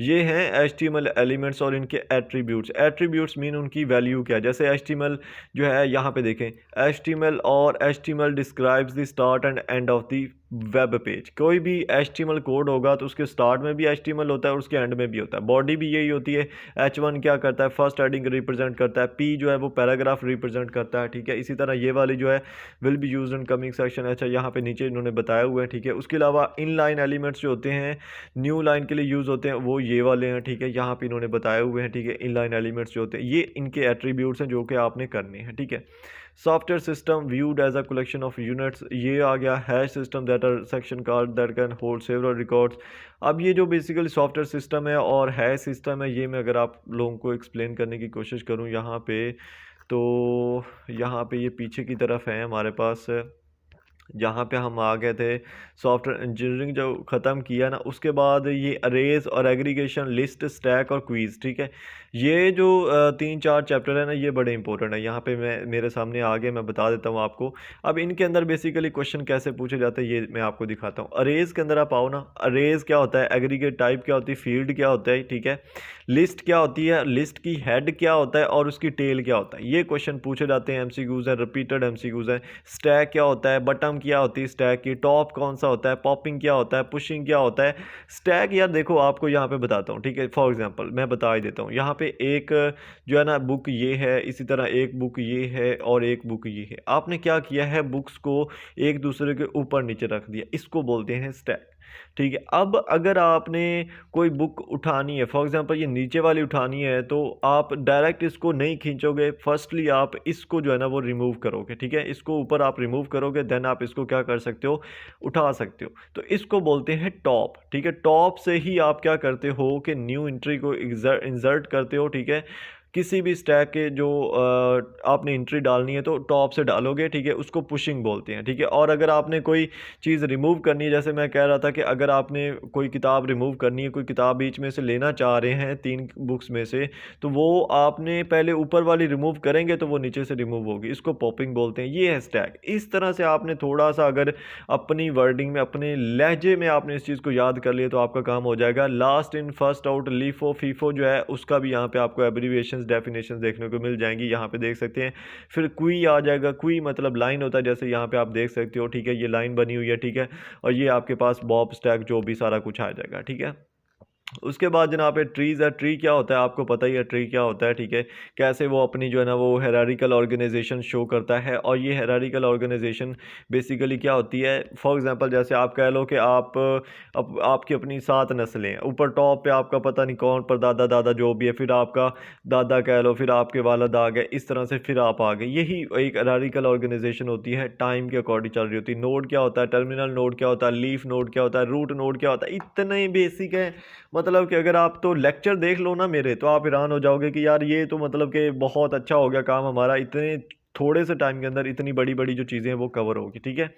ये हैं HTML एलिमेंट्स और इनके एट्रीब्यूट्स मीन उनकी वैल्यू क्या है। जैसे HTML जो है यहाँ पे देखें, HTML और HTML describes the start and end of the web page, कोई भी HTML कोड होगा तो उसके स्टार्ट में भी HTML होता है और उसके एंड में भी होता है। बॉडी भी यही होती है। H1 क्या करता है, फर्स्ट हेडिंग रिप्रेजेंट करता है। P जो है वो पैराग्राफ रिप्रेजेंट करता है, ठीक है। इसी तरह ये वाली जो है will be used in coming section, अच्छा यहाँ पे नीचे इन्होंने बताया हुआ है, ठीक है। उसके अलावा इन लाइन एलिमेंट्स जो होते हैं न्यू लाइन के लिए यूज़ होते हैं, वो ये वाले हैं, ठीक है। यहाँ पे इन्होंने बताए हुए हैं, ठीक है। इन लाइन एलिमेंट्स जो होते हैं ये इनके एट्रीब्यूट्स हैं जो कि आपने करने हैं, ठीक है। Software system viewed as a collection of units, ये आ गया। Hash system that are section card that can hold several records. अब ये जो बेसिकली सॉफ्टवेयर सिस्टम है और हैश सिस्टम है, ये मैं अगर आप लोगों को एक्सप्लेन करने की कोशिश करूँ यहाँ पे, तो यहाँ पे ये पीछे की तरफ है हमारे पास, जहाँ पे हम आ गए थे सॉफ्टवेयर इंजीनियरिंग जो ख़त्म किया ना, उसके बाद ये अरेज और एग्रीगेशन, लिस्ट, स्टैक और क्वीज़, ठीक है। ये जो 3-4 चैप्टर है ना, ये बड़े इंपॉर्टेंट है। यहाँ पे मैं मेरे सामने आ गए, मैं बता देता हूँ आपको। अब इनके अंदर बेसिकली क्वेश्चन कैसे पूछे जाते हैं ये मैं आपको दिखाता हूँ। अरेज के अंदर आप आओ ना, अरेज क्या होता है, एग्रीगेट टाइप क्या होती है, फील्ड क्या होता है, ठीक है। लिस्ट क्या होती है, लिस्ट की हेड क्या होता है और उसकी टेल क्या होता है, ये क्वेश्चन पूछे जाते हैं। MCQs है, रिपीटेड MCQs है। स्टैक क्या होता है, बटन क्या होती है स्टैक की, टॉप कौन सा होता है, पॉपिंग क्या होता है, पुशिंग क्या होता है। स्टैक यार देखो आपको यहाँ पे बताता हूँ, ठीक है। फॉर एग्जांपल मैं बता ही देता हूँ, यहाँ पे एक जो है ना बुक ये है, इसी तरह एक बुक ये है और एक बुक ये है। आपने क्या किया है, बुक्स को एक दूसरे के ऊपर नीचे रख दिया, इसको बोलते हैं स्टैक, ठीक है। अब अगर आपने कोई बुक उठानी है, फॉर एग्जांपल ये नीचे वाली उठानी है, तो आप डायरेक्ट इसको नहीं खींचोगे। फर्स्टली आप इसको जो है ना वो रिमूव करोगे, ठीक है। इसको ऊपर आप रिमूव करोगे, देन आप इसको क्या कर सकते हो, उठा सकते हो। तो इसको बोलते हैं टॉप, ठीक है। टॉप से ही आप क्या करते हो कि न्यू एंट्री को इंसर्ट करते हो, ठीक है। किसी भी स्टैक के जो आपने एंट्री डालनी है तो टॉप से डालोगे, ठीक है। उसको पुशिंग बोलते हैं, ठीक है। और अगर आपने कोई चीज़ रिमूव करनी है, जैसे मैं कह रहा था कि अगर आपने कोई किताब रिमूव करनी है, कोई किताब बीच में से लेना चाह रहे हैं 3 बुक्स में से, तो वो आपने पहले ऊपर वाली रिमूव करेंगे तो वो नीचे से रिमूव होगी, इसको पॉपिंग बोलते हैं। ये है स्टैक। इस तरह से आपने थोड़ा सा अगर अपनी वर्डिंग में, अपने लहजे में आपने इस चीज़ को याद कर लिया तो आपका काम हो जाएगा। Last in first out, LIFO FIFO जो है उसका भी यहाँ पे आपको एब्रीविएशंस, डेफिनेशंस देखने को मिल जाएंगी, यहाँ पे देख सकते हैं। फिर क्वी आ जाएगा, क्वी मतलब लाइन होता है, जैसे यहाँ पे आप देख सकते हो, ठीक है। ये लाइन बनी हुई है, ठीक है। और ये आपके पास बॉब स्टैक जो भी सारा कुछ आ जाएगा, ठीक है। उसके बाद जनाब पे ट्रीज़ है। ट्री क्या होता है आपको पता ही है, ट्री क्या होता है, ठीक है। कैसे वो अपनी जो है ना वो हायरार्किकल ऑर्गेनाइजेशन शो करता है। और ये हायरार्किकल ऑर्गेनाइजेशन बेसिकली क्या होती है, फॉर एग्जांपल जैसे आप कह लो कि आपकी अपनी 7 नस्लें हैं, ऊपर टॉप पे आपका पता नहीं कौन परदादा दादा जो भी है, फिर आपका दादा कह लो, फिर आपके वालिद आ गए, इस तरह से फिर आप आ गए। यही एक हायरार्किकल ऑर्गेनाइजेशन होती है, टाइम के अकॉर्डिंग चल रही होती है। नोड क्या होता है, टर्मिनल नोड क्या होता है, लीफ नोड क्या होता है, रूट नोड क्या होता है, इतने बेसिक है। मतलब कि अगर आप तो लेक्चर देख लो ना मेरे, तो आप हैरान हो जाओगे कि यार ये तो मतलब कि बहुत अच्छा हो गया काम हमारा, इतने थोड़े से टाइम के अंदर इतनी बड़ी बड़ी जो चीज़ें हैं वो कवर होगी, ठीक है।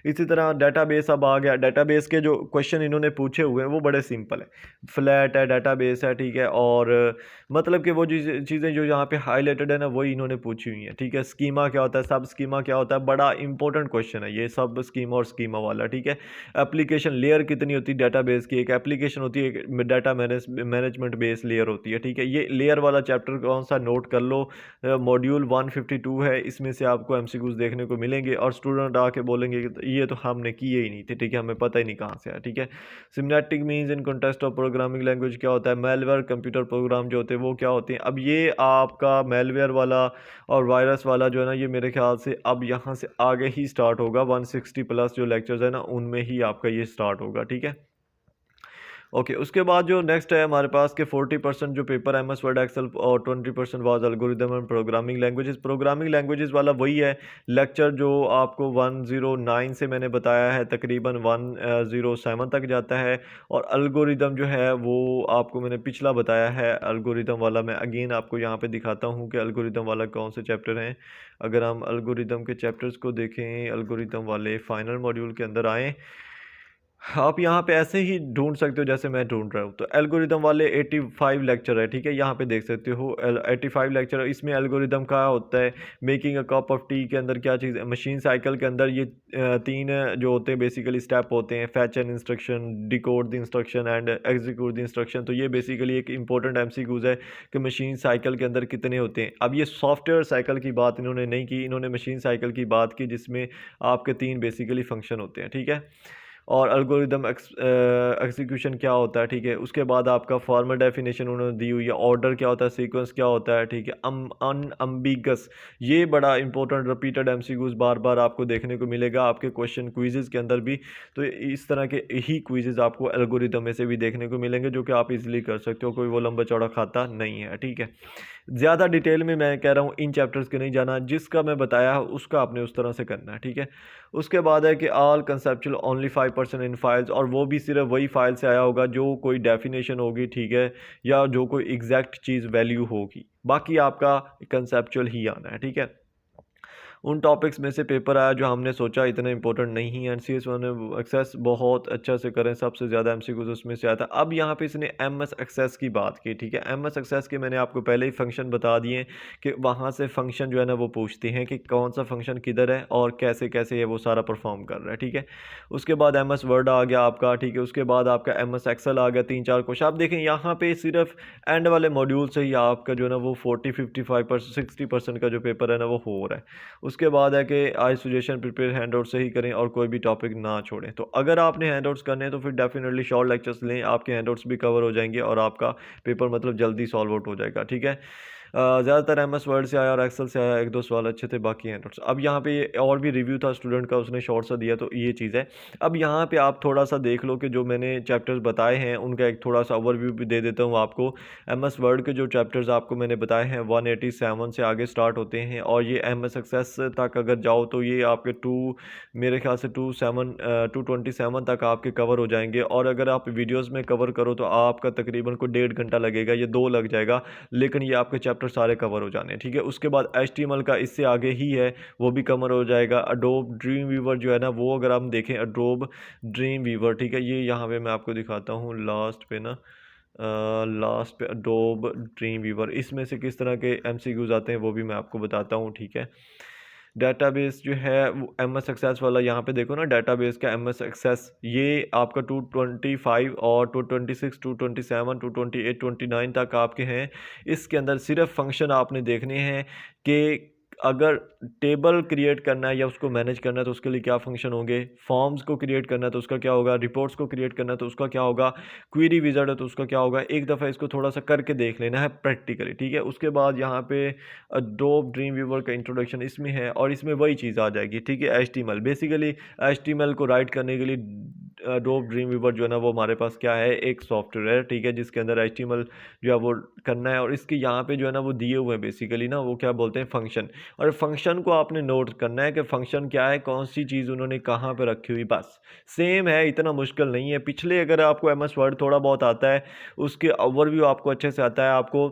इसी तरह डाटाबेस अब आ गया। डाटाबेस के जो क्वेश्चन इन्होंने पूछे हुए हैं वो बड़े सिंपल है। फ्लैट है, डाटाबेस है, ठीक है। और मतलब कि वो चीज़ें जो यहाँ पे हाईलाइटेड है ना वही इन्होंने पूछी हुई हैं, ठीक है। स्कीमा क्या होता है, सब स्कीमा क्या होता है, बड़ा इंपॉर्टेंट क्वेश्चन है ये, सब स्कीमा और स्कीमा वाला, ठीक है। एप्लीकेशन लेयर कितनी होती है डाटाबेस की, एक एप्लीकेशन होती है, एक डाटा मैनेजमेंट बेस लेयर होती है, ठीक है। ये लेयर वाला चैप्टर कौन सा, नोट कर लो। मॉड्यूल 152 है, इसमें से आपको MCQs देखने को मिलेंगे और स्टूडेंट आके बोलेंगे कि ये तो हमने किए ही नहीं थे, ठीक है, हमें पता ही नहीं कहाँ से आया, ठीक है। Semantic means in context of programming language क्या होता है, मेलवेयर कंप्यूटर प्रोग्राम जो होते हैं वो क्या होते हैं। अब ये आपका मेलवेयर वाला और वायरस वाला जो है ना, ये मेरे ख्याल से अब यहाँ से आगे ही स्टार्ट होगा। 160 प्लस जो लेक्चर्स है ना उनमें ही आपका ये स्टार्ट होगा, ठीक है। ओके, उसके बाद जो नेक्स्ट है हमारे पास के 40% जो पेपर MS वर्ड एक्सेल और 20% was algorithm and programming languages. Programming languages वाला वही है लेक्चर जो आपको 109 से मैंने बताया है, तकरीबन 107 तक जाता है। और एल्गोरिदम जो है वो आपको मैंने पिछला बताया है। एल्गोरिदम वाला मैं अगेन आपको यहाँ पे दिखाता हूँ कि एल्गोरिदम वाला कौन से चैप्टर हैं। अगर हम एल्गोरिदम के चैप्टर्स को देखें, एल्गोरिदम वाले फाइनल मॉड्यूल के अंदर आएँ, आप यहाँ पे ऐसे ही ढूंढ सकते हो जैसे मैं ढूंढ रहा हूँ। तो एल्गोरिदम वाले 85 लेक्चर है, ठीक है, यहाँ पे देख सकते हो 85 लेक्चर। इसमें एल्गोरिदम का होता है making a cup of T के अंदर क्या चीज़, मशीन साइकिल के अंदर ये तीन जो होते हैं बेसिकली स्टेप होते हैं, fetch an instruction, decode the instruction and execute the instruction. तो ये बेसिकली एक इंपॉर्टेंट एमसीक्यूज है कि मशीन साइकिल के अंदर कितने होते हैं। अब ये सॉफ्टवेयर साइकिल की बात इन्होंने नहीं की, इन्होंने मशीन साइकिल की बात की जिसमें आपके तीन बेसिकली फंक्शन होते हैं, ठीक है। और एल्गोरिदम एग्जीक्यूशन क्या होता है, ठीक है। उसके बाद आपका फॉर्मल डेफिनेशन उन्होंने दी हुई है, ऑर्डर क्या होता है, सीक्वेंस क्या होता है, ठीक है। अनअम्बिगस, ये बड़ा इंपॉर्टेंट रिपीटेड एमसीक्यूज बार बार आपको देखने को मिलेगा आपके क्वेश्चन क्विजेज के अंदर भी। तो इस तरह के ही क्विजेज आपको एल्गोरिदम में से भी देखने को मिलेंगे जो कि आप इजीली कर सकते हो, कोई वो लंबा चौड़ा खाता नहीं है, ठीक है। ज़्यादा डिटेल में मैं कह रहा हूँ इन चैप्टर्स के नहीं जाना, जिसका मैं बताया है उसका आपने उस तरह से करना है, ठीक है। उसके बाद है कि ऑल कंसेप्चुअल ओनली 5% इन फाइल्स, और वो भी सिर्फ वही फाइल से आया होगा जो कोई डेफिनेशन होगी, ठीक है, या जो कोई एग्जैक्ट चीज़ वैल्यू होगी, बाकी आपका कंसेप्चुअल ही आना है, ठीक है। उन टॉपिक्स में से पेपर आया जो हमने सोचा इतने इंपॉर्टेंट नहीं है। एनसीएस ने एक्सेस बहुत अच्छा से करें, सबसे ज़्यादा एमसीक्यूज उसमें से आया था। अब यहाँ पे इसने एमएस एक्सेस की बात की, ठीक है। एमएस एक्सेस के मैंने आपको पहले ही फंक्शन बता दिए कि वहाँ से फंक्शन जो है ना वो पूछते हैं कि कौन सा फंक्शन किधर है और कैसे कैसे ये वो सारा परफॉर्म कर रहा है, ठीक है। उसके बाद एमएस वर्ड आ गया आपका, ठीक है। उसके बाद आपका एमएस एक्सेल आ गया, 3-4 क्वेश्चन। आप देखें यहाँ पे सिर्फ एंड वाले मॉड्यूल से ही आपका जो है ना वो 40-55% 60% का जो पेपर है ना वो हो रहा है। उसके बाद है कि आज सजेशन प्रिपेयर हैंडआउट से ही करें और कोई भी टॉपिक ना छोड़ें। तो अगर आपने हैंडआउट्स करने हैं तो फिर डेफिनेटली शॉर्ट लेक्चर्स लें, आपके हैंडआउट्स भी कवर हो जाएंगे और आपका पेपर मतलब जल्दी सॉल्व आउट हो जाएगा, ठीक है। ज़्यादातर एमएस वर्ड से आया और एक्सेल से आया, 1-2 सवाल अच्छे थे, बाकी हैंडआउट्स। अब यहाँ पे और भी रिव्यू था स्टूडेंट का, उसने शॉर्ट सा दिया, तो ये चीज़ है। अब यहाँ पे आप थोड़ा सा देख लो कि जो मैंने चैप्टर्स बताए हैं उनका एक थोड़ा सा ओवरव्यू भी दे देता हूँ आपको। एमएस वर्ड के जो चैप्टर्स आपको मैंने बताए हैं 187 से आगे स्टार्ट होते हैं, और ये एमएस एक्सेस तक अगर जाओ तो ये आपके मेरे ख्याल से 227 तक आपके कवर हो जाएंगे। और अगर आप वीडियोस में कवर करो तो आपका तकरीबन को 1.5 घंटा लगेगा, ये 2 लग जाएगा, लेकिन ये आपके चैप्टर सारे कवर हो जाने हैं, ठीक है। उसके बाद HTML का इससे आगे ही है, वो भी कवर हो जाएगा। अडोब ड्रीम वीवर जो है ना वो अगर हम देखें, अडोब ड्रीम वीवर, ठीक है, ये यहाँ पे मैं आपको दिखाता हूँ लास्ट पे ना, लास्ट पे अडोब ड्रीम वीवर, इसमें से किस तरह के एमसीक्यूज आते हैं वो भी मैं आपको बताता हूँ, ठीक है। डेटाबेस जो है वो एमएस एक्सेस वाला, यहाँ पे देखो ना डेटाबेस का एमएस एक्सेस, ये आपका 225 और 226 227 228 29 तक आपके हैं। इसके अंदर सिर्फ फंक्शन आपने देखने हैं कि अगर टेबल क्रिएट करना है या उसको मैनेज करना है तो उसके लिए क्या फंक्शन होंगे, फॉर्म्स को क्रिएट करना है तो उसका क्या होगा, रिपोर्ट्स को क्रिएट करना है तो उसका क्या होगा, क्वेरी विजार्ड है तो उसका क्या होगा। एक दफ़ा इसको थोड़ा सा करके देख लेना है प्रैक्टिकली, ठीक है। उसके बाद यहाँ पे अडोब ड्रीम व्यूवर का इंट्रोडक्शन इसमें है, और इसमें वही चीज़ आ जाएगी, ठीक है। HTML बेसिकली HTML को राइट करने के लिए अडोब ड्रीम व्यूवर जो है ना वो हमारे पास क्या है, एक सॉफ्टवेयर है, ठीक है, जिसके अंदर HTML जो है वो करना है। और इसके यहाँ पे जो है ना वो दिए हुए हैं बेसिकली ना, वो क्या बोलते हैं, फंक्शन। और फंक्शन को आपने नोट करना है कि फंक्शन क्या है, कौन सी चीज़ उन्होंने कहाँ पे रखी हुई, बस सेम है, इतना मुश्किल नहीं है। पिछले अगर आपको MS वर्ड थोड़ा बहुत आता है, उसके ओवरव्यू आपको अच्छे से आता है, आपको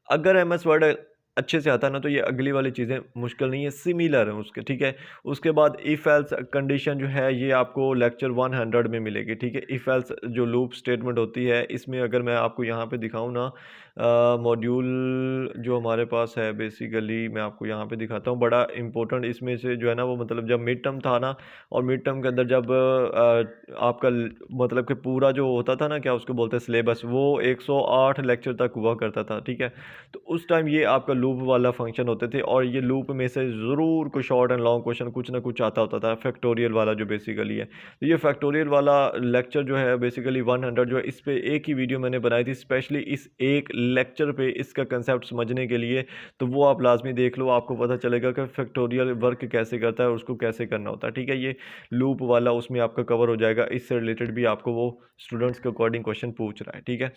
अगर MS वर्ड अच्छे से आता है ना तो ये अगली वाली चीज़ें मुश्किल नहीं है, सिमिलर है उसके, ठीक है। उसके बाद इफ़ एल्स कंडीशन जो है ये आपको लेक्चर 100 में मिलेगी, ठीक है। इफ़ एल्स जो लूप स्टेटमेंट होती है, इसमें अगर मैं आपको यहाँ पे दिखाऊँ ना, मॉड्यूल जो हमारे पास है बेसिकली मैं आपको यहाँ पे दिखाता हूँ, बड़ा इंपॉर्टेंट इसमें से जो है ना वो, मतलब जब मिड टर्म था ना, और मिड टर्म के अंदर जब आपका मतलब कि पूरा जो होता था ना, क्या उसको बोलते हैं, सिलेबस, वो 108 लेक्चर तक हुआ करता था, ठीक है। तो उस टाइम ये आपका लूप वाला फंक्शन होते थे, और ये लूप में से ज़रूर कुछ शॉर्ट एंड लॉन्ग क्वेश्चन कुछ ना कुछ आता होता था, फैक्टोरियल वाला जो बेसिकली है। तो ये फैक्टोरियल वाला लेक्चर जो है बेसिकली 100 जो है, इस पर एक ही वीडियो मैंने बनाई थी स्पेशली इस एक लेक्चर पे इसका कंसेप्ट समझने के लिए। तो वो आप लाजमी देख लो, आपको पता चलेगा कि फैक्टोरियल वर्क कैसे करता है और उसको कैसे करना होता है, ठीक है। ये लूप वाला उसमें आपका कवर हो जाएगा, इससे रिलेटेड भी आपको वो स्टूडेंट्स के अकॉर्डिंग क्वेश्चन पूछ रहा है, ठीक है।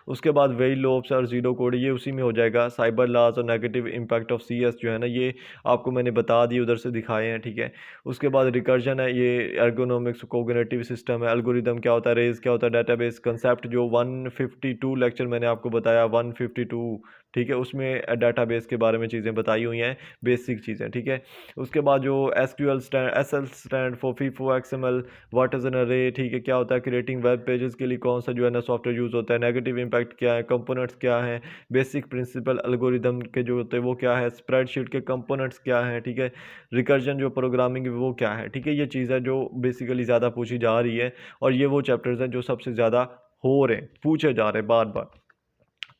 उसके बाद वेरी लोब्स और जीरो कोड ये उसी में हो जाएगा। साइबर लॉज और नेगेटिव इम्पैक्ट ऑफ CS जो है ना, ये आपको मैंने बता दी, उधर से दिखाए हैं, ठीक है। उसके बाद रिकर्जन है, ये एर्गोनॉमिक्स कोग्निटिव सिस्टम है। एल्गोरिदम क्या होता है, रेज क्या होता है, डेटाबेस कंसेप्ट जो 152 लेक्चर मैंने आपको बताया, 152 ठीक है, उसमें डाटाबेस के बारे में चीज़ें बताई हुई हैं, बेसिक चीज़ें, ठीक है। उसके बाद जो SQL stand, SL stand for FIFO XML, what is an अरे, ठीक है, क्या होता है, क्रिएटिंग वेब पेजेस के लिए कौन सा जो है ना सॉफ्टवेयर यूज़ होता है, नेगेटिव इम्पैक्ट क्या है, कंपोनेंट्स क्या है, बेसिक प्रिंसिपल एल्गोरिदम के जो होते हैं वो क्या है, स्प्रेडशीट के कंपोनेंट्स क्या हैं, ठीक है, रिकर्जन जो प्रोग्रामिंग वो क्या है, ठीक है। ये चीज़ है जो बेसिकली ज़्यादा पूछी जा रही है और ये वो चैप्टर्स हैं जो सबसे ज़्यादा हो रहे हैं, पूछे जा रहे हैं बार बार।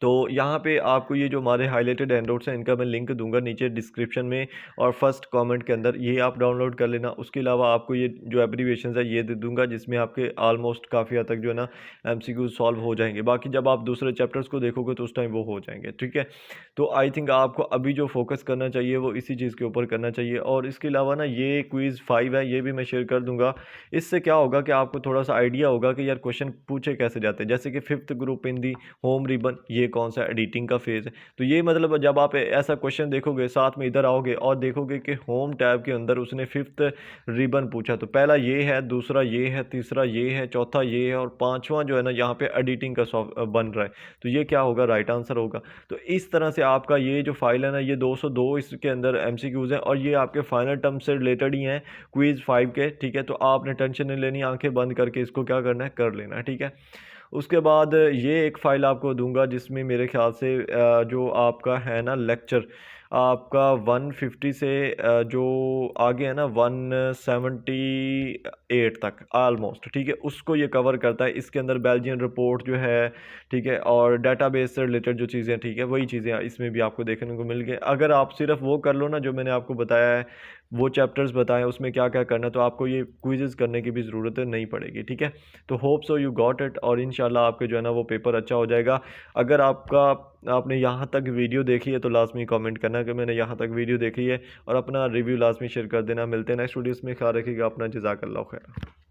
तो यहाँ पे आपको ये जो हमारे हाईलाइटेड हैंडआउट्स हैं इनका मैं लिंक दूंगा नीचे डिस्क्रिप्शन में और फर्स्ट कमेंट के अंदर, ये आप डाउनलोड कर लेना। उसके अलावा आपको ये जो एब्रीवेशन है ये दे दूंगा जिसमें आपके ऑलमोस्ट काफ़ी हद तक जो है ना एमसीक्यू सॉल्व हो जाएंगे। बाकी जब आप दूसरे चैप्टर्स को देखोगे तो उस टाइम वो हो जाएंगे, ठीक है। तो आई थिंक आपको अभी जो फोकस करना चाहिए वो इसी चीज़ के ऊपर करना चाहिए। और इसके अलावा ना ये क्विज़ 5 है, ये भी मैं शेयर कर दूंगा। इससे क्या होगा कि आपको थोड़ा सा आइडिया होगा कि यार क्वेश्चन पूछे कैसे जाते हैं। जैसे कि 5th group in the home ribbon, ये कौन सा एडिटिंग का फेज़ है। तो ये मतलब जब आप ऐसा क्वेश्चन देखोगे साथ में इधर आओगे और देखोगे कि होम टैब के अंदर उसने 5th रिबन पूछा, तो पहला ये है, दूसरा ये है, तीसरा ये है, चौथा ये है और पांचवा जो है ना यहाँ पे एडिटिंग का बन रहा है। तो ये क्या होगा, राइट आंसर होगा। तो इस तरह से आपका ये जो फाइल है ना ये 202 इसके अंदर एमसीक्यूज हैं और ये आपके फाइनल टर्म से रिलेटेड ही हैं, क्विज़ 5 के, ठीक है। तो आपने टेंशन नहीं लेनी, आंखें बंद करके इसको क्या करना है, कर लेना है, ठीक है। उसके बाद ये एक फ़ाइल आपको दूंगा जिसमें मेरे ख्याल से जो आपका है ना लेक्चर आपका 150 से जो आगे है ना 178 तक आलमोस्ट, ठीक है, उसको ये कवर करता है। इसके अंदर बेल्जियन रिपोर्ट जो है, ठीक है, और डाटाबेस से रिलेटेड जो चीज़ें, ठीक है, वही चीज़ें इसमें भी आपको देखने को मिल गई। अगर आप सिर्फ वो कर लो ना जो मैंने आपको बताया है, वो चैप्टर्स बताएं उसमें क्या क्या करना है, तो आपको ये क्विज़ेस करने की भी ज़रूरत नहीं पड़ेगी, ठीक है। तो hope so you got it और इंशाल्लाह आपके जो है ना वो पेपर अच्छा हो जाएगा। अगर आपने यहाँ तक वीडियो देखी है तो लाजमी कमेंट करना कि मैंने यहाँ तक वीडियो देखी है और अपना रिव्यू लाजमी शेयर कर देना। मिलते हैं नेक्स्ट वीडियोस में, ख्याल रखिएगा अपना, जज़ाकल्लाह खैर।